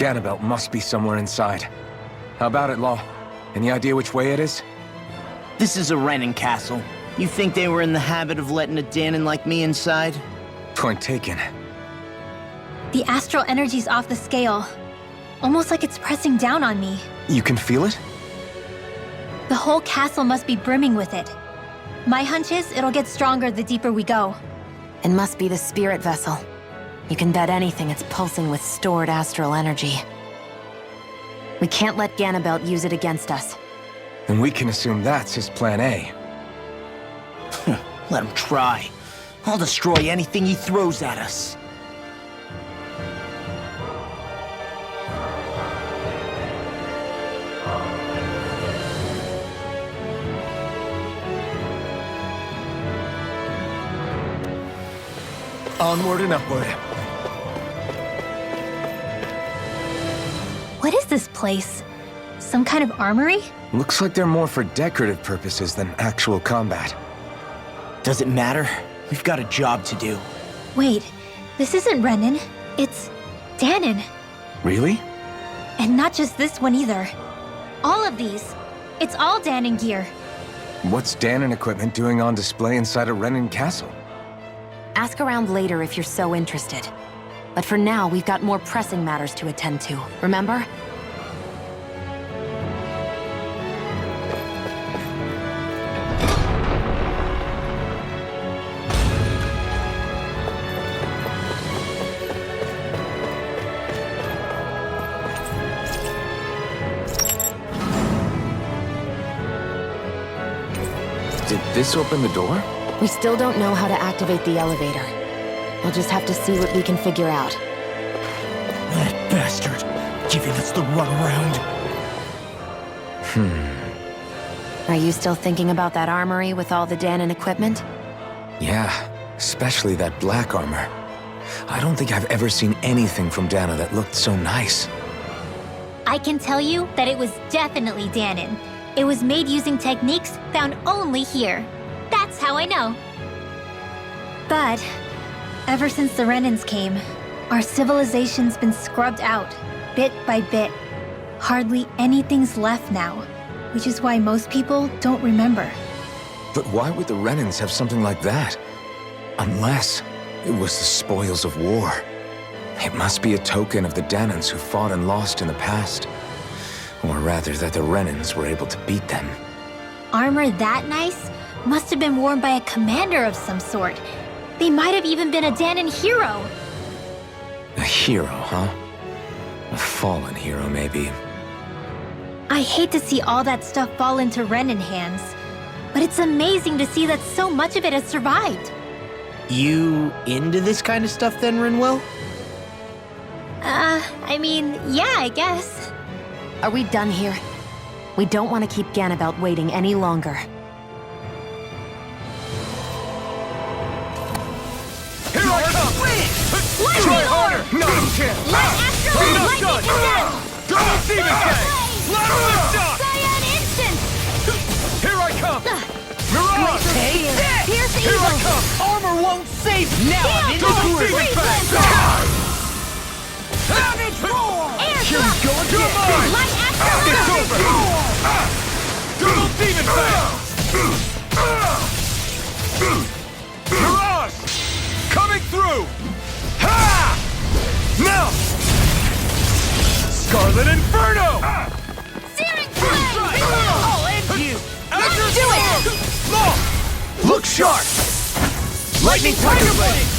Ganabelt must be somewhere inside. How about it, Law? Any idea which way it is? This is a Renin castle. You think they were in the habit of letting a Danon like me inside? Point taken. The astral energy's off the scale. Almost like it's pressing down on me. You can feel it? The whole castle must be brimming with it. My hunch is it'll get stronger the deeper we go. It must be the spirit vessel. You can bet anything it's pulsing with stored astral energy. We can't let Ganabelt use it against us. And we can assume that's his plan A. Let him try. I'll destroy anything he throws at us. Onward and upward. What is this place? Some kind of armory? Looks like they're more for decorative purposes than actual combat. Does it matter? We've got a job to do. Wait, this isn't Renin. It's Danon. Really? And not just this one either. All of these. It's all Danon gear. What's Danon equipment doing on display inside a Renin castle? Ask around later if you're so interested. But for now, we've got more pressing matters to attend to, remember? Did this open the door? We still don't know how to activate the elevator. We'll just have to see what we can figure out. That bastard, giving us the runaround. Are you still thinking about that armory with all the Danon equipment? Yeah, especially that black armor. I don't think I've ever seen anything from Dana that looked so nice. I can tell you that it was definitely Danon. It was made using techniques found only here. That's how I know. But ever since the Renins came, our civilization's been scrubbed out, bit by bit. Hardly anything's left now, which is why most people don't remember. But why would the Renins have something like that? Unless it was the spoils of war. It must be a token of the Danons who fought and lost in the past. Or rather, that the Renins were able to beat them. Armor that nice must have been worn by a commander of some sort. They might have even been a Danon hero. A hero, huh? A fallen hero, maybe. I hate to see all that stuff fall into Renin hands, but it's amazing to see that so much of it has survived. You into this kind of stuff then, Rinwell? I mean, yeah, I guess. Are we done here? We don't want to keep Ganabelt waiting any longer. Here I come! Lightning orb! No chance! Light astral lightning instead! Double demon gang! Let him lift up! Cyan instant! Here I come! Mirage! Pierce Here I evil! come! Armor won't save now! I'm into Double it! demon bang! Savage roar! Air Here we drop! go again! Light astral It's lightning! over! Double demon bang! Mirage! Coming through! Ha! Now! Scarlet Inferno! Searing flame! I'll end you! Let's do it! Law! Look sharp! Lightning Tiger Blade!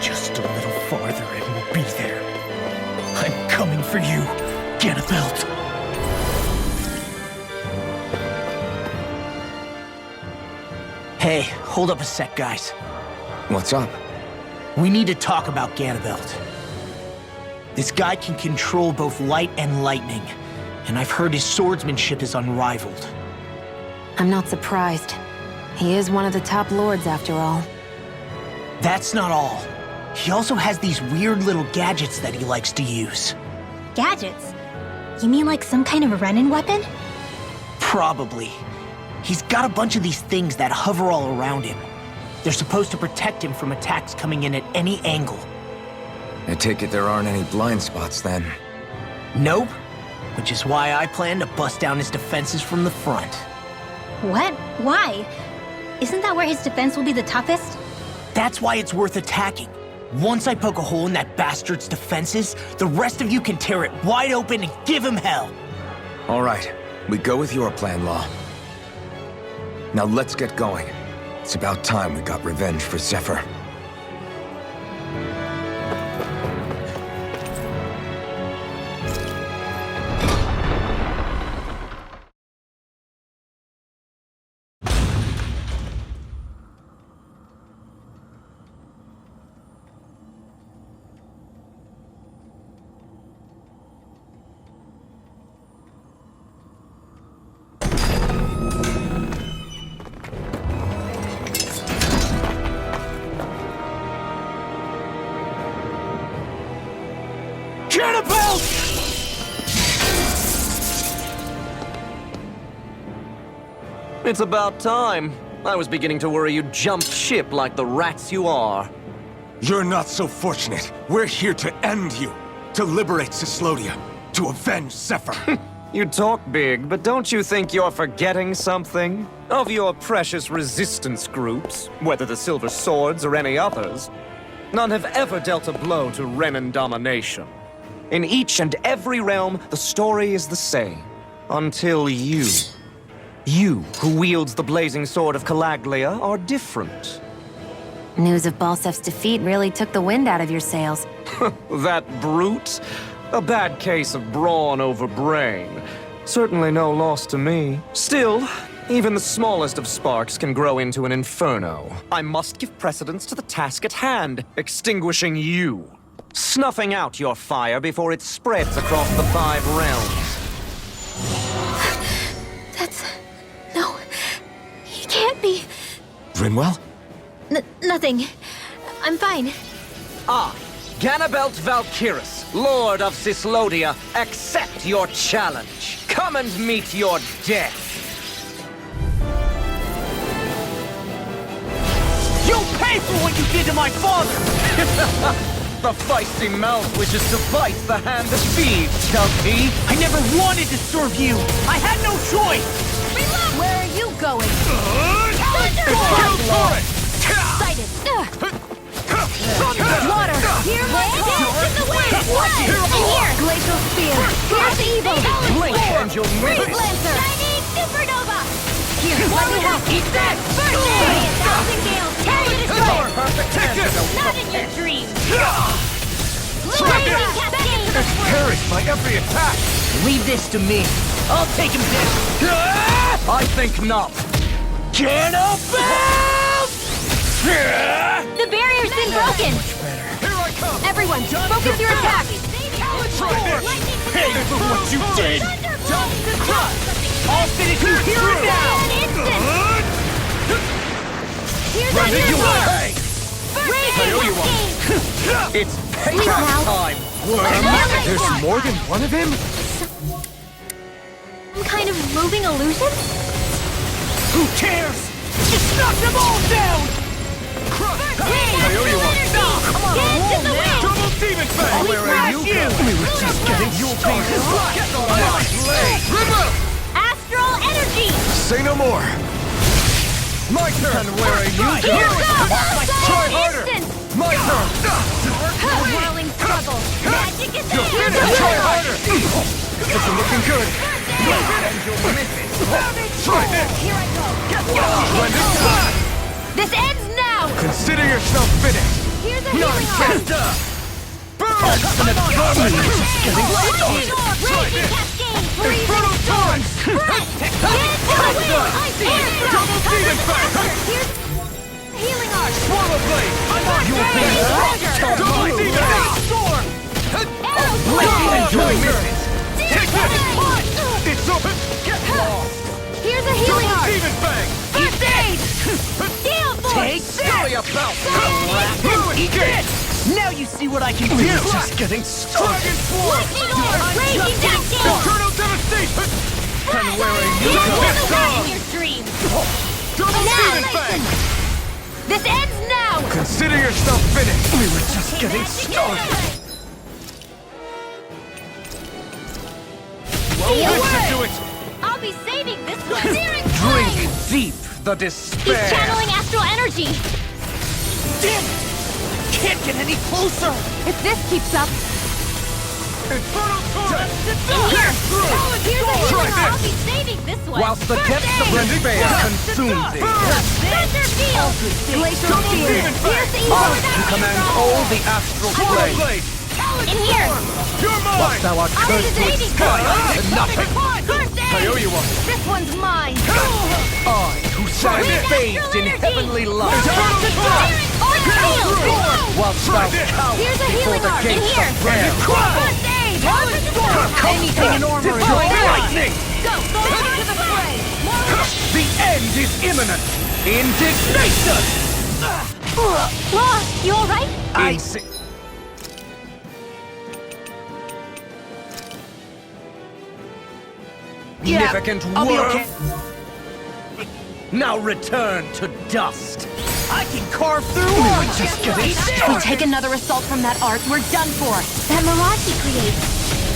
Just a little farther and we'll be there. I'm coming for you, Ganabelt. Hey, hold up a sec, guys. What's up? We need to talk about Ganabelt. This guy can control both light and lightning, and I've heard his swordsmanship is unrivaled. I'm not surprised. He is one of the top lords, after all. That's not all. He also has these weird little gadgets that he likes to use. Gadgets? You mean like some kind of a Renin weapon? Probably. He's got a bunch of these things that hover all around him. They're supposed to protect him from attacks coming in at any angle. I take it there aren't any blind spots then. Nope. Which is why I plan to bust down his defenses from the front. What? Why? Isn't that where his defense will be the toughest? That's why it's worth attacking. Once I poke a hole in that bastard's defenses, the rest of you can tear it wide open and give him hell. All right, we go with your plan, Law. Now let's get going. It's about time we got revenge for Zephyr. Ganabelt! It's about time. I was beginning to worry you jumped ship like the rats you are. You're not so fortunate. We're here to end you. To liberate Cyslodia. To avenge Zephyr. You talk big, but don't you think you're forgetting something? Of your precious resistance groups, whether the Silver Swords or any others, none have ever dealt a blow to Renan domination. In each and every realm, the story is the same. Until you. You, who wields the blazing sword of Calaglia, are different. News of Balsef's defeat really took the wind out of your sails. That brute? A bad case of brawn over brain. Certainly no loss to me. Still, even the smallest of sparks can grow into an inferno. I must give precedence to the task at hand, extinguishing you. Snuffing out your fire before it spreads across the 5 realms. No. He can't be. Rinwell? Nothing. I'm fine. I, Ganabelt Valkyris, Lord of Cyslodia, accept your challenge. Come and meet your death. You'll pay for what you did to my father! The feisty mouth wishes to bite the hand that feeds, does he? I never wanted to serve you! I had no choice! Where are you going? Sighted. Water! Here, dance in the wind! And here! Glacial Spear! Here's evil! Blink and you'll miss Freeze it. Lancer! Shining Supernova! Here, let me help! Eat that! First aid! Thousand Gales! Carry to destroy! Perfect antidote. Not in your dreams! Blazing Cascade! Parried by every attack! Leave this to me. I'll take him down. I think not. Ganabelt! The barrier's been broken! Everyone, focus your attack! Pay for what you did! I'll finish you here and now! Here's a new one! It's payback time, worm! There's more than one of him? Some kind of moving illusion? Who cares? Just knock them all down! Double demon fang! Where are you going? We were just getting started. Astral energy! Say no more! My turn! And where are you Here goes! Try harder! Instant! My turn! Whirling struggle! Magic is You'll there! finish! Try harder! This isn't looking good! Try this! Here I go! Splendid shot! This ends now! Consider yourself finished! Here's a healing arm! Raging Cascade! Inferno Torrent! Double demon fang! Here's healing arm! Swallow blade! You'll finish! Double demon storm! Take this! It's open! Get lost! Here's a healing Double arm! demon fang! First aid! Steel force! Take Sorry about Eat this! Now you see what I can do! We're just getting started. Dragon Swarm! Lightning orb! Raging Cascade! Eternal devastation! And where are you You're going? the one in your dreams! Double demon fang! This ends now! Consider yourself finished! We were just getting started! This should do it! I'll be saving this one! Drink deep the He's despair! channeling astral energy! Damn it! Can't get any closer! If this keeps up, Infernal torrent! In here! Here's a healing! Try I'll be saving this one! Whilst the depths of despair consume thee, Spencer Field! glacial Double fear. demon fang! Here's the evil To command all the astral plane! In here! You're mine! Thou art I'll be cursed with saving sky this and nothing! First I owe aid! you one! This one's mine. I, who sang With bathed astral in energy! heavenly light! Whilst thou cowered Here's a before healing the arm! In gates here! of hell! First aid! Anything in armor is Divine okay. lightning! Go! Go to the fray! The end is imminent! Indignation! You alright? I see. Significant I'll be work. okay. Now return to dust. I can carve through We all! were just getting We started. take another assault from that arc, we're done for. That mirage he creates.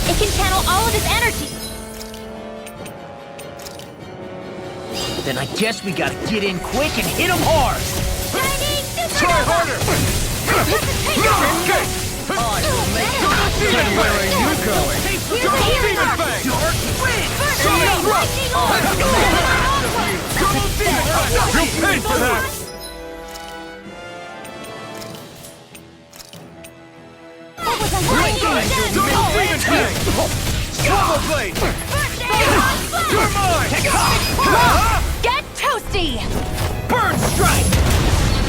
It can channel all of his energy. Then I guess we gotta get in quick and hit him hard! Try harder. Escape. I will make you. And where are you going? Here's a healing arm! Dark wind. Lightning orb! You paid for that. Swallow blade. You're mine. Get toasty! Burn strike.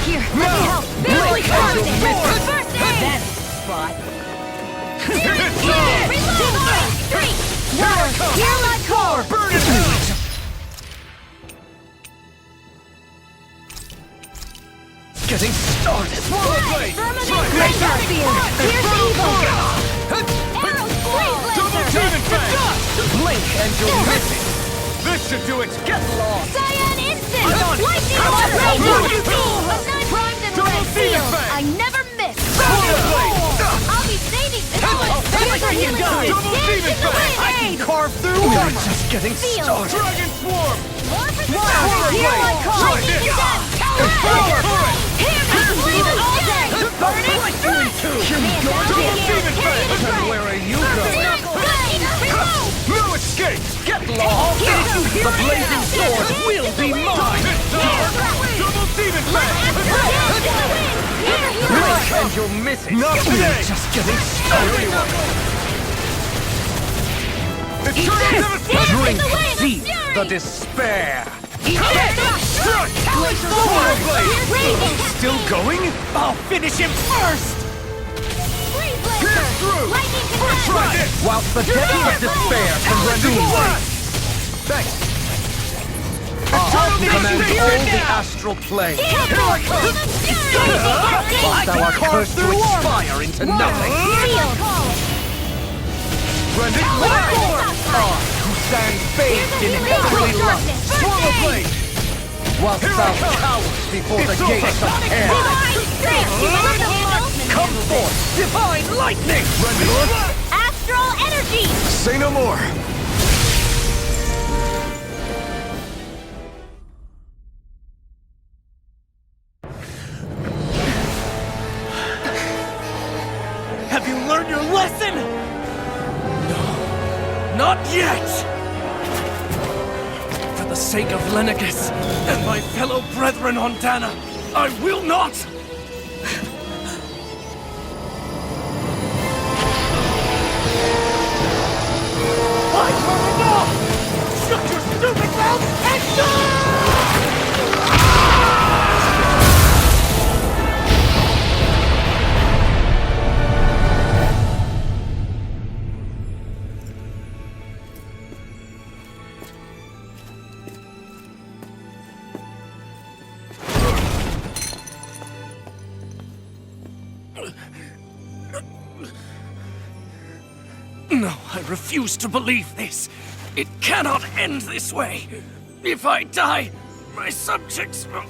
Here, let me help. Really First casual miss. aid! That spot. Hear my core! Burn it out. Getting started. Swallow blade. Here's evil! Arrow squall! Double demon fang. Blink and you'll miss it. This should do it. Get lost. Cyan instant! I'm on. Lightning I'm orb! on. Lightning beam! A knife primed and Double red demon seal! fang. I never miss! Swallow blade. I'll be saving this one! feel like Here's you a got it. healing Double demon Dance in the fang. wind! I can carve through We all! were just getting Seal. started. Dragon swarm. More for the Swallow power! Hear my blade. call! Try this. Infernal torrent. Hear me scream all day! Burning strike! Here we go. Double demon fang. And where are you going? No escape. Get lost. The blazing sword will be mine. Double demon fang. Blink and you'll miss it. Not today. Just getting started. Drink deep the despair. Swallow blade. Still going? I'll finish him first! Pierce through. Try this. Whilst the depths of despair consume me. Thanks. I'll command all the astral plane. Whilst thou art cursed to expire into nothing. Rending light. I, who stand bathed in heavenly light. Swallow blade. Whilst thou cowers before the gates of hell. Come forth, divine lightning. Astral energy! Say no more. Have you learned your lesson? No, not yet! For the sake of Lenegis and my fellow brethren on Dana, I will not! I've heard enough! Shut your stupid mouth and die! No, I refuse to believe this. It cannot end this way. If I die, my subjects will...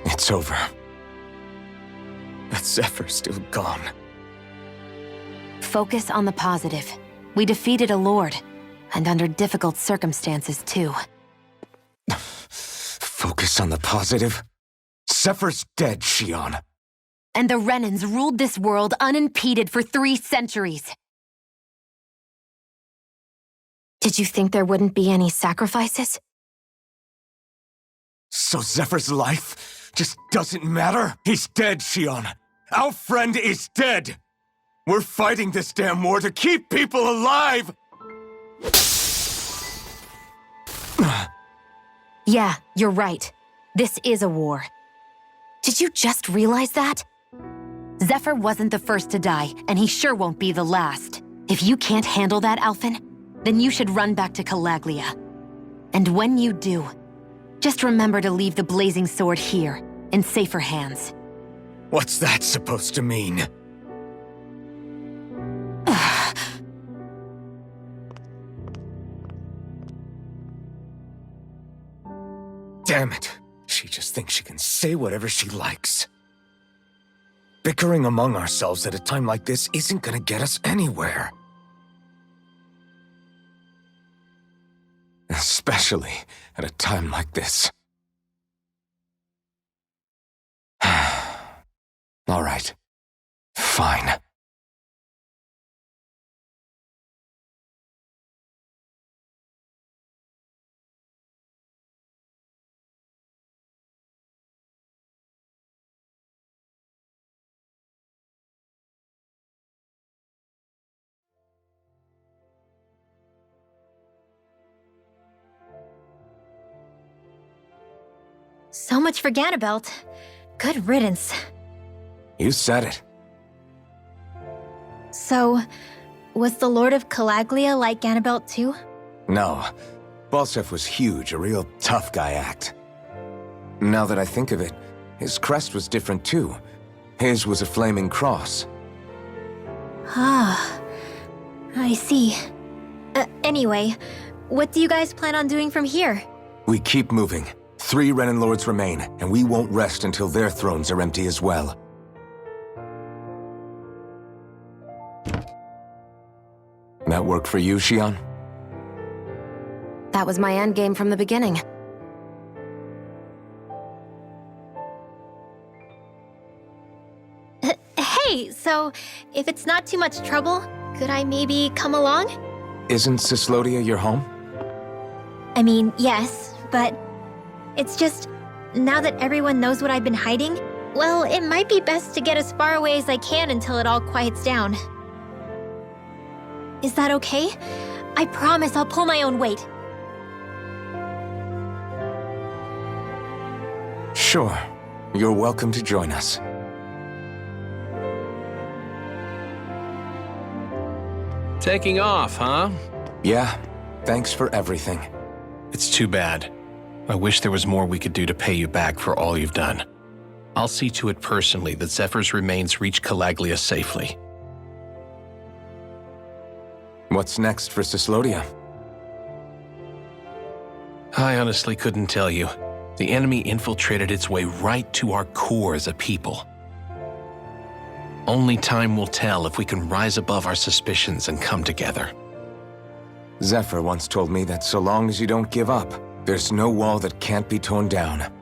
It's over. But Zephyr's still gone. Focus on the positive. We defeated a lord, and under difficult circumstances, too. Focus on the positive? Zephyr's dead, Xion. And the Renans ruled this world unimpeded for 3 centuries. Did you think there wouldn't be any sacrifices? So Zephyr's life just doesn't matter? He's dead, Xion. Our friend is dead. We're fighting this damn war to keep people alive! Yeah, you're right. This is a war. Did you just realize that? Zephyr wasn't the first to die, and he sure won't be the last. If you can't handle that, Alphen, then you should run back to Calaglia. And when you do, just remember to leave the blazing sword here, in safer hands. What's that supposed to mean? Damn it. She just thinks she can say whatever she likes. Bickering among ourselves at a time like this isn't gonna get us anywhere. Especially at a time like this. All right. Fine. So much for Ganabelt. Good riddance. You said it. So, was the Lord of Calaglia like Ganabelt too? No. Balsef was huge, a real tough guy act. Now that I think of it, his crest was different too. His was a flaming cross. Ah, I see. Anyway, what do you guys plan on doing from here? We keep moving. 3 Renan Lords remain, and we won't rest until their thrones are empty as well. That work for you, Xion? That was my endgame from the beginning. Hey, so if it's not too much trouble, could I maybe come along? Isn't Cyslodia your home? I mean, yes, but it's just, now that everyone knows what I've been hiding, well, it might be best to get as far away as I can until it all quiets down. Is that okay? I promise I'll pull my own weight. Sure. You're welcome to join us. Taking off, huh? Yeah, thanks for everything. It's too bad. I wish there was more we could do to pay you back for all you've done. I'll see to it personally that Zephyr's remains reach Calaglia safely. What's next for Cyslodia? I honestly couldn't tell you. The enemy infiltrated its way right to our core as a people. Only time will tell if we can rise above our suspicions and come together. Zephyr once told me that so long as you don't give up, there's no wall that can't be torn down.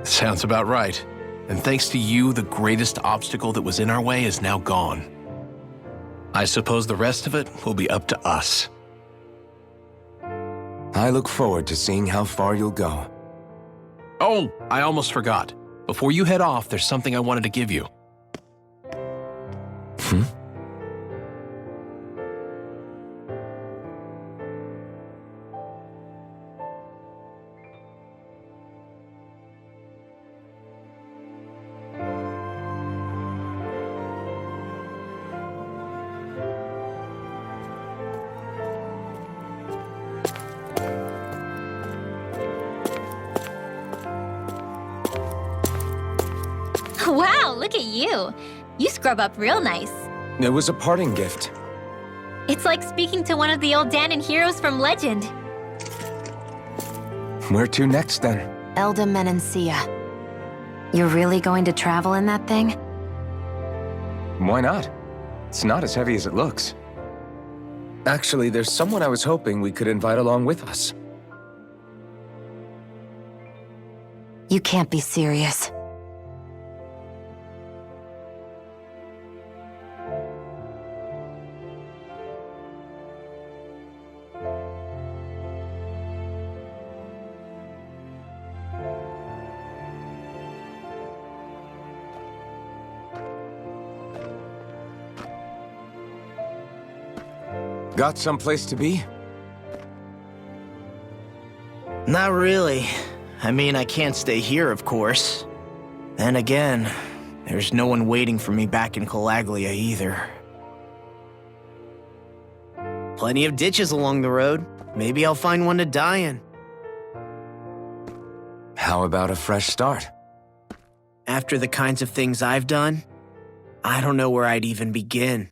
Sounds about right. And thanks to you, the greatest obstacle that was in our way is now gone. I suppose the rest of it will be up to us. I look forward to seeing how far you'll go. Oh, I almost forgot. Before you head off, there's something I wanted to give you. Wow, look at you. You scrub up real nice. It was a parting gift. It's like speaking to one of the old Danon heroes from legend. Where to next, then? Elda Menancia. You're really going to travel in that thing? Why not? It's not as heavy as it looks. Actually, there's someone I was hoping we could invite along with us. You can't be serious. Got someplace to be? Not really. I mean, I can't stay here, of course. Then again, there's no one waiting for me back in Calaglia either. Plenty of ditches along the road. Maybe I'll find one to die in. How about a fresh start? After the kinds of things I've done, I don't know where I'd even begin.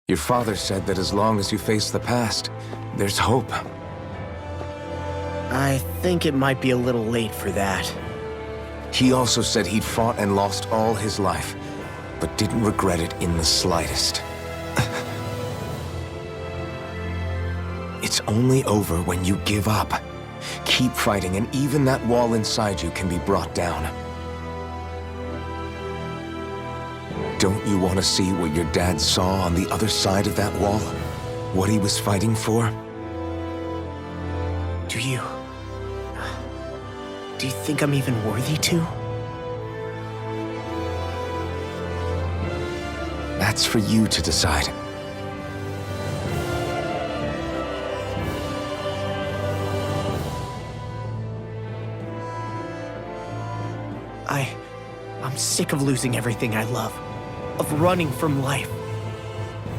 Your father said that as long as you face the past, there's hope. I think it might be a little late for that. He also said he'd fought and lost all his life, but didn't regret it in the slightest. It's only over when you give up. Keep fighting, and even that wall inside you can be brought down. Don't you want to see what your dad saw on the other side of that wall? What he was fighting for? Do you think I'm even worthy to? That's for you to decide. I'm sick of losing everything I love. Of running from life.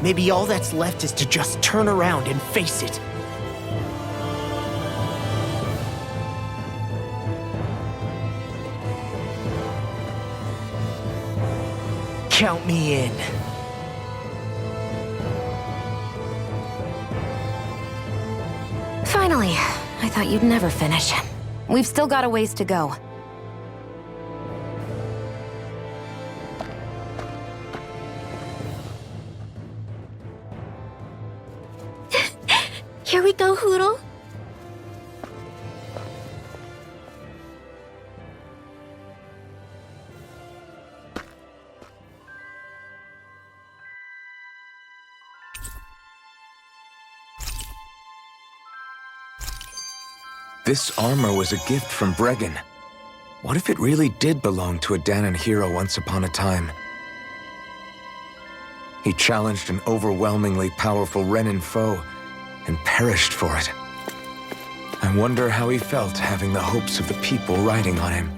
Maybe all that's left is to just turn around and face it. Count me in. Finally, I thought you'd never finish. We've still got a ways to go. Here we go, Hoodle. This armor was a gift from Bregan. What if it really did belong to a Danon hero once upon a time? He challenged an overwhelmingly powerful Renin foe and perished for it. I wonder how he felt having the hopes of the people riding on him.